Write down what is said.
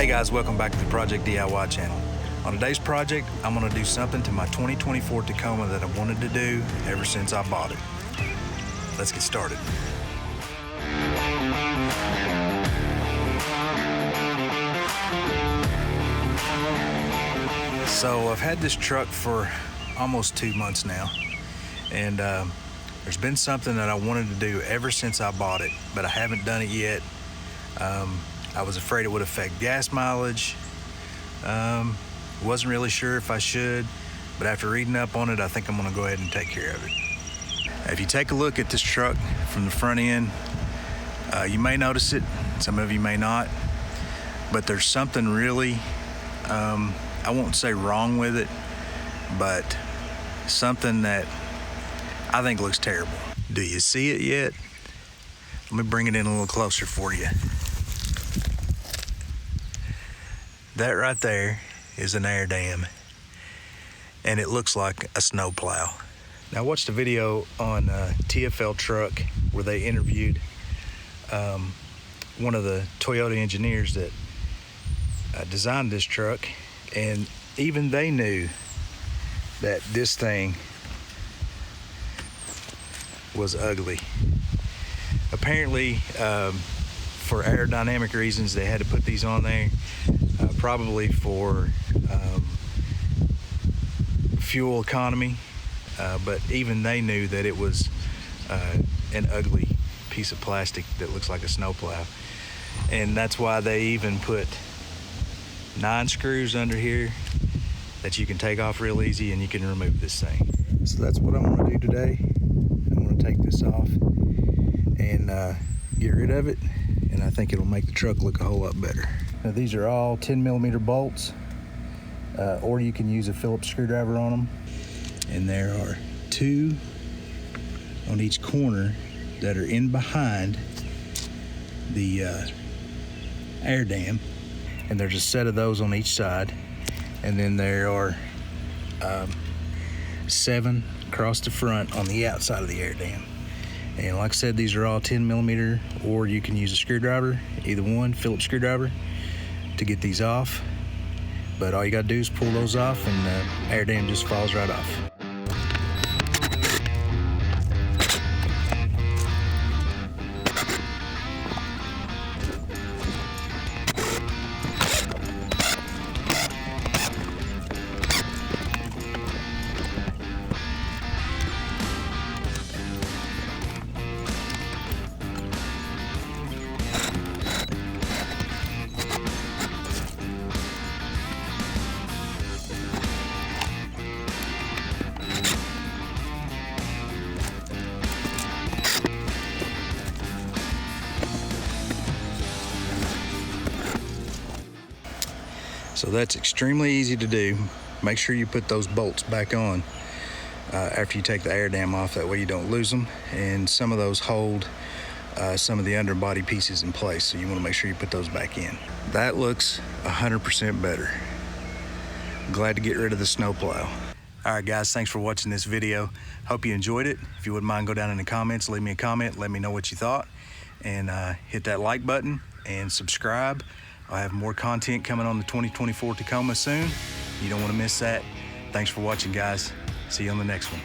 Hey guys, welcome back to the Project DIY channel. On today's project, I'm gonna do something to my 2024 Tacoma that I've wanted to do ever since I bought it. Let's get started. So I've had this truck for almost 2 months now, and there's been something that I wanted to do ever since I bought it, but I haven't done it yet. I was afraid it would affect gas mileage. Wasn't really sure if I should, but after reading up on it, I think I'm gonna go ahead and take care of it. If you take a look at this truck from the front end, you may notice it, some of you may not, but there's something really, I won't say wrong with it, but something that I think looks terrible. Do you see it yet? Let me bring it in a little closer for you. That right there is an air dam, and it looks like a snow plow. Now I watched a video on TFL Truck where they interviewed one of the Toyota engineers that designed this truck, and even they knew that this thing was ugly. Apparently, for aerodynamic reasons, they had to put these on there, probably for fuel economy, but even they knew that it was an ugly piece of plastic that looks like a snowplow. And that's why they even put 9 screws under here that you can take off real easy, and you can remove this thing. So that's what I'm gonna do today. I'm gonna take this off and get rid of it, and I think it'll make the truck look a whole lot better. Now these are all 10mm bolts, or you can use a Phillips screwdriver on them. And there are 2 on each corner that are in behind the air dam. And there's a set of those on each side. And then there are 7 across the front on the outside of the air dam. And like I said, these are all 10mm, or you can use a screwdriver, either one, Phillips screwdriver, to get these off. But all you gotta do is pull those off, and the air dam just falls right off. So that's extremely easy to do. Make sure you put those bolts back on after you take the air dam off. That way you don't lose them. And some of those hold some of the underbody pieces in place. So you want to make sure you put those back in. That looks 100% better. Glad to get rid of the snowplow. All right, guys, thanks for watching this video. Hope you enjoyed it. If you wouldn't mind, go down in the comments, leave me a comment, let me know what you thought, and hit that like button and subscribe. I have more content coming on the 2024 Tacoma soon. You don't want to miss that. Thanks for watching, guys. See you on the next one.